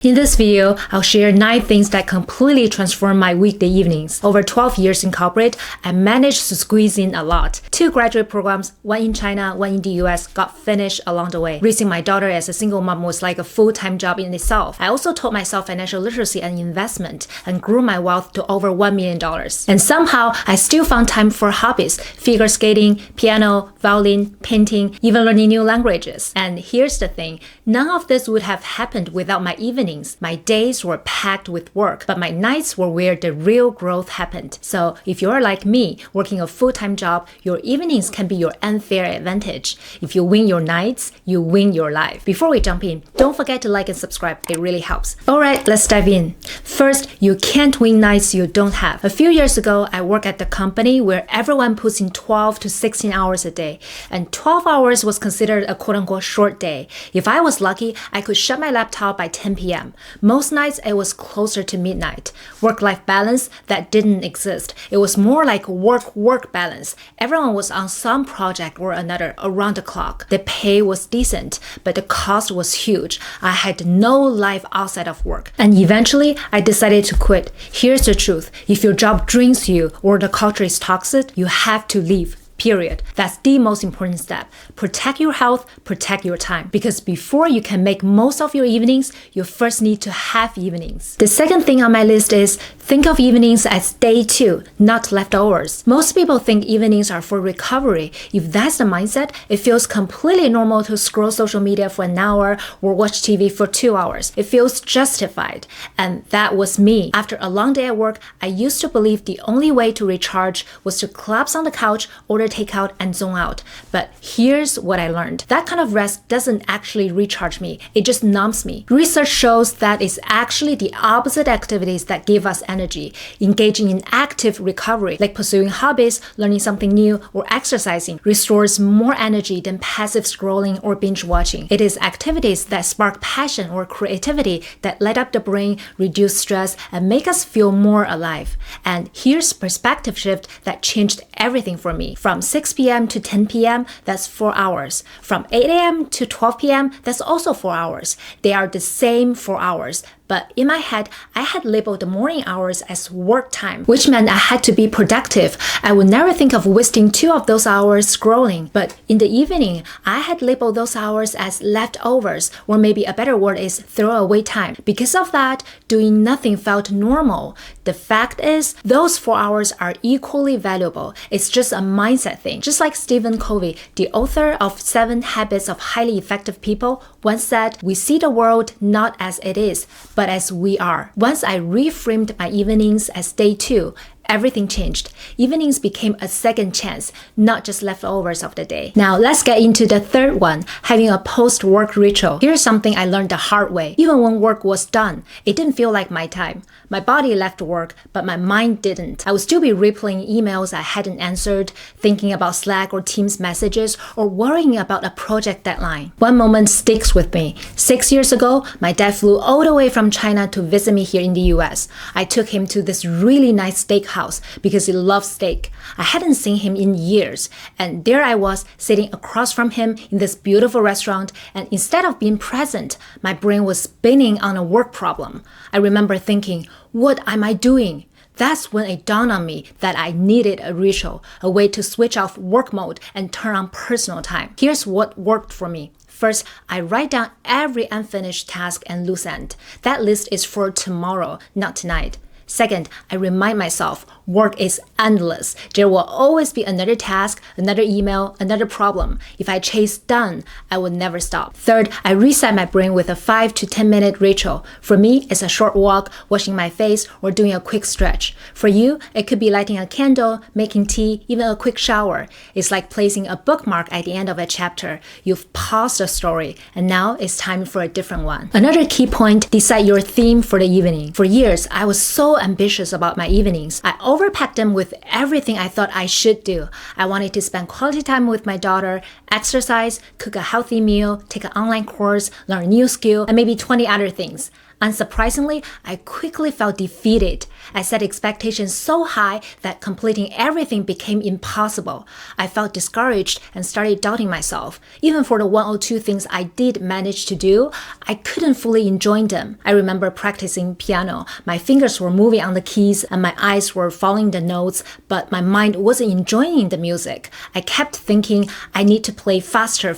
In this video, I'll share 9 things that completely transformed my weekday evenings. Over 12 years in corporate, I managed to squeeze in a lot. 2 graduate programs, one in China, one in the US, got finished along the way. Raising my daughter as a single mom was like a full-time job in itself. I also taught myself financial literacy and investment and grew my wealth to over $1 million. And somehow, I still found time for hobbies, figure skating, piano, violin, painting, even learning new languages. And here's the thing, none of this would have happened without my evenings. My days were packed with work, but my nights were where the real growth happened. So if you're like me, working a full-time job, your evenings can be your unfair advantage. If you win your nights, you win your life. Before we jump in, don't forget to like and subscribe. It really helps. Alright, let's dive in. First, you can't win nights you don't have. A few years ago, I worked at the company where everyone puts in 12 to 16 hours a day, and 12 hours was considered a quote-unquote short day. If I was lucky, I could shut my laptop by 10 p.m. Most nights, it was closer to midnight. Work-life balance, that didn't exist. It was more like work-work balance. Everyone was on some project or another around the clock. The pay was decent, but the cost was huge. I had no life outside of work. And eventually, I decided to quit. Here's the truth. If your job drains you or the culture is toxic, you have to leave. Period. That's the most important step. Protect your health, protect your time. Because before you can make most of your evenings, you first need to have evenings. The second thing on my list is think of evenings as day 2, not leftovers. Most people think evenings are for recovery. If that's the mindset, it feels completely normal to scroll social media for an hour or watch TV for 2 hours. It feels justified. And that was me. After a long day at work, I used to believe the only way to recharge was to collapse on the couch, order takeout, and zone out. But here's what I learned. That kind of rest doesn't actually recharge me. It just numbs me. Research shows that it's actually the opposite activities that give us energy. Engaging in active recovery, like pursuing hobbies, learning something new, or exercising, restores more energy than passive scrolling or binge watching. It is activities that spark passion or creativity that light up the brain, reduce stress, and make us feel more alive. And here's perspective shift that changed everything for me. From 6 p.m. to 10 p.m., that's 4 hours. From 8 a.m. to 12 p.m., that's also 4 hours. They are the same 4 hours. But in my head, I had labeled the morning hours as work time, which meant I had to be productive. I would never think of wasting 2 of those hours scrolling. But in the evening, I had labeled those hours as leftovers, or maybe a better word is throwaway time. Because of that, doing nothing felt normal. The fact is, those 4 hours are equally valuable. It's just a mindset thing. Just like Stephen Covey, the author of 7 Habits of Highly Effective People, once said, "We see the world not as it is, but as we are." Once I reframed my evenings as day 2, everything changed. Evenings became a second chance, not just leftovers of the day. Now, let's get into the third one, having a post-work ritual. Here's something I learned the hard way. Even when work was done, it didn't feel like my time. My body left work, but my mind didn't. I would still be replaying emails I hadn't answered, thinking about Slack or Teams messages, or worrying about a project deadline. One moment sticks with me. 6 years ago, my dad flew all the way from China to visit me here in the US. I took him to this really nice steakhouse because he loves steak. I hadn't seen him in years, and there I was sitting across from him in this beautiful restaurant, and instead of being present, my brain was spinning on a work problem. I remember thinking, what am I doing? That's when it dawned on me that I needed a ritual, a way to switch off work mode and turn on personal time. Here's what worked for me. First, I write down every unfinished task and loose end. That list is for tomorrow, not tonight. Second, I remind myself, work is endless. There will always be another task, another email, another problem. If I chase done, I will never stop. Third, I reset my brain with a 5 to 10 minute ritual. For me, it's a short walk, washing my face, or doing a quick stretch. For you, it could be lighting a candle, making tea, even a quick shower. It's like placing a bookmark at the end of a chapter. You've paused the story, and now it's time for a different one. Another key point, decide your theme for the evening. For years, I was so ambitious about my evenings. I overpacked them with everything I thought I should do. I wanted to spend quality time with my daughter, exercise, cook a healthy meal, take an online course, learn a new skill, and maybe 20 other things. Unsurprisingly, I quickly felt defeated. I set expectations so high that completing everything became impossible. I felt discouraged and started doubting myself. Even for the 102 things I did manage to do, I couldn't fully enjoy them. I remember practicing piano. My fingers were moving on the keys and my eyes were following the notes, but my mind wasn't enjoying the music. I kept thinking I need to play faster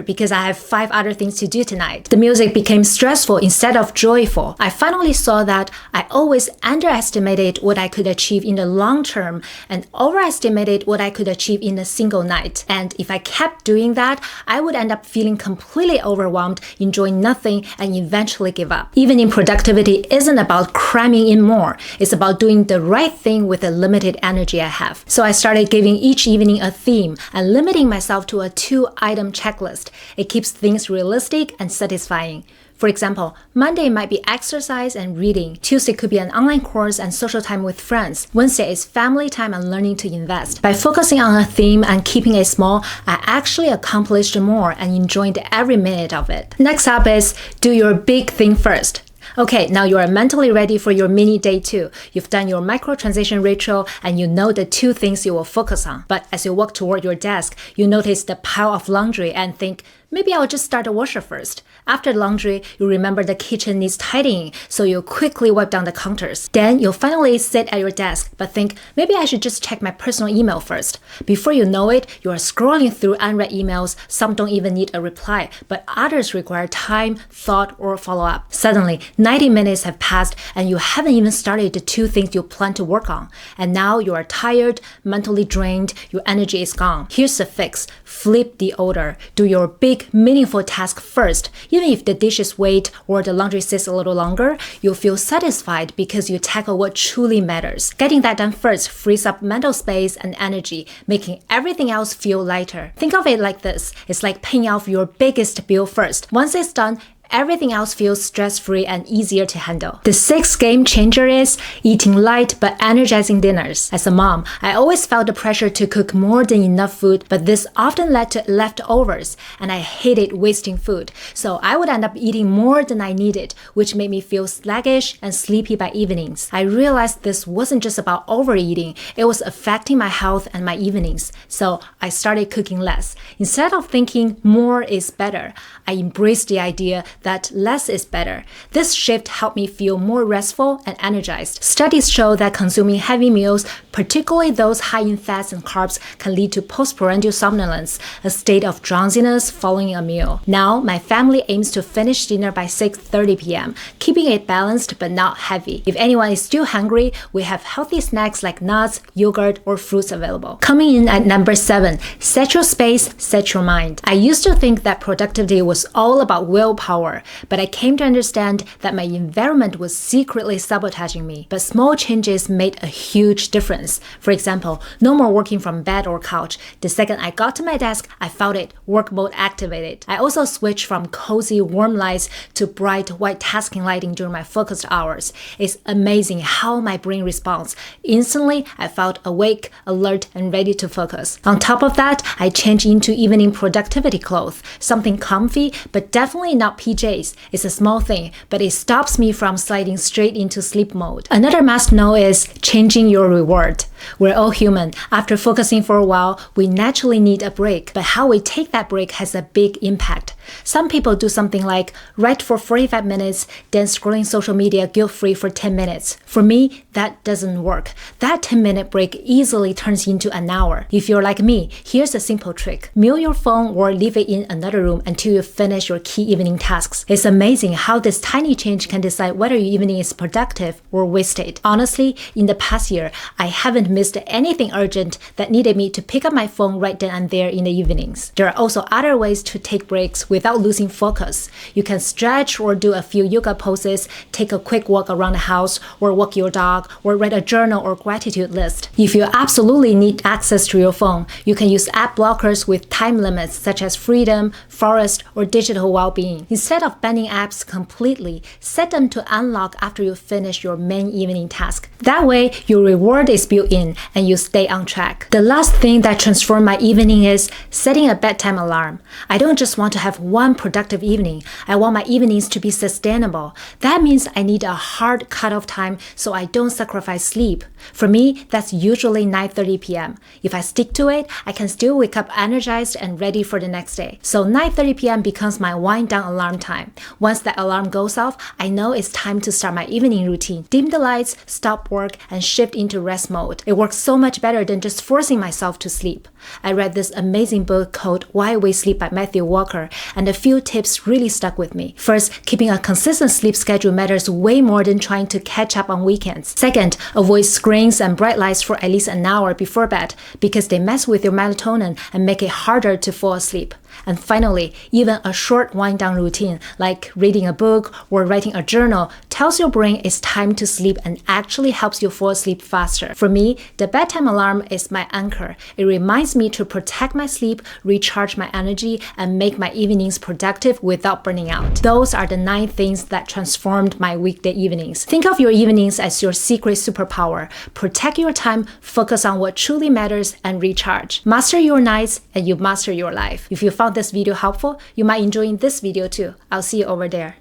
because I have 5 other things to do tonight. The music became stressful instead of joyful. I finally saw that I always underestimated what I could achieve in the long term and overestimated what I could achieve in a single night. And if I kept doing that, I would end up feeling completely overwhelmed, enjoying nothing, and eventually give up. Even in productivity isn't about cramming in more. It's about doing the right thing with the limited energy I have. So I started giving each evening a theme and limiting myself to a 2-item checklist. It keeps things realistic and satisfying. For example, Monday might be exercise and reading. Tuesday could be an online course and social time with friends. Wednesday is family time and learning to invest. By focusing on a theme and keeping it small, I actually accomplished more and enjoyed every minute of it. Next up is do your big thing first. Okay, now you are mentally ready for your mini day 2. You've done your micro transition ritual and you know the 2 things you will focus on. But as you walk toward your desk, you notice the pile of laundry and think, maybe I'll just start the washer first. After the laundry, you remember the kitchen needs tidying, so you quickly wipe down the counters. Then you'll finally sit at your desk, but think, maybe I should just check my personal email first. Before you know it, you are scrolling through unread emails. Some don't even need a reply, but others require time, thought, or follow-up. Suddenly, 90 minutes have passed and you haven't even started the 2 things you plan to work on. And now you are tired, mentally drained, your energy is gone. Here's the fix. Flip the order. Do your big, meaningful task first. Even if the dishes wait or the laundry sits a little longer, you'll feel satisfied because you tackle what truly matters. Getting that done first frees up mental space and energy, making everything else feel lighter. Think of it like this. It's like paying off your biggest bill first. Once it's done, everything else feels stress-free and easier to handle. The 6th game changer is eating light but energizing dinners. As a mom, I always felt the pressure to cook more than enough food, but this often led to leftovers, and I hated wasting food. So I would end up eating more than I needed, which made me feel sluggish and sleepy by evenings. I realized this wasn't just about overeating, it was affecting my health and my evenings. So I started cooking less. Instead of thinking more is better, I embraced the idea that less is better. This shift helped me feel more restful and energized. Studies show that consuming heavy meals, particularly those high in fats and carbs, can lead to postprandial somnolence, a state of drowsiness following a meal. Now, my family aims to finish dinner by 6:30 p.m., keeping it balanced but not heavy. If anyone is still hungry, we have healthy snacks like nuts, yogurt, or fruits available. Coming in at number 7, set your space, set your mind. I used to think that productivity was all about willpower, but I came to understand that my environment was secretly sabotaging me. But small changes made a huge difference. For example, no more working from bed or couch. The second I got to my desk, I felt it, work mode activated. I also switched from cozy warm lights to bright white tasking lighting during my focused hours. It's amazing how my brain responds. Instantly, I felt awake, alert, and ready to focus. On top of that, I changed into evening productivity clothes, something comfy, but definitely not PJs. It's a small thing, but it stops me from sliding straight into sleep mode. Another must know is changing your reward. We're all human. After focusing for a while, we naturally need a break, but how we take that break has a big impact. Some people do something like write for 45 minutes, then scrolling social media guilt-free for 10 minutes. For me, that doesn't work. That 10-minute break easily turns into an hour. If you're like me, here's a simple trick. Mute your phone or leave it in another room until you finish your key evening tasks. It's amazing how this tiny change can decide whether your evening is productive or wasted. Honestly, in the past year, I haven't missed anything urgent that needed me to pick up my phone right then and there in the evenings. There are also other ways to take breaks without losing focus. You can stretch or do a few yoga poses, take a quick walk around the house, or walk your dog, or write a journal or gratitude list. If you absolutely need access to your phone, you can use app blockers with time limits such as Freedom, Forest, or Digital Wellbeing. Instead of banning apps completely, set them to unlock after you finish your main evening task. That way, your reward is built in and you stay on track. The last thing that transformed my evening is setting a bedtime alarm. I don't just want to have one productive evening. I want my evenings to be sustainable. That means I need a hard cutoff time so I don't sacrifice sleep. For me, that's usually 9:30 p.m. If I stick to it, I can still wake up energized and ready for the next day. So 9:30 p.m. becomes my wind down alarm time. Once that alarm goes off, I know it's time to start my evening routine. Dim the lights, stop work, and shift into rest mode. It works so much better than just forcing myself to sleep. I read this amazing book called Why We Sleep by Matthew Walker, and a few tips really stuck with me. First, keeping a consistent sleep schedule matters way more than trying to catch up on weekends. Second, avoid screens and bright lights for at least an hour before bed because they mess with your melatonin and make it harder to fall asleep. And finally, even a short wind-down routine like reading a book or writing a journal tells your brain it's time to sleep and actually helps you fall asleep faster. For me, the bedtime alarm is my anchor. It reminds me to protect my sleep, recharge my energy, and make my evenings productive without burning out. Those are the 9 things that transformed my weekday evenings. Think of your evenings as your secret superpower. Protect your time, focus on what truly matters, and recharge. Master your nights, and you master your life. If you found this video helpful, you might enjoy this video too. I'll see you over there.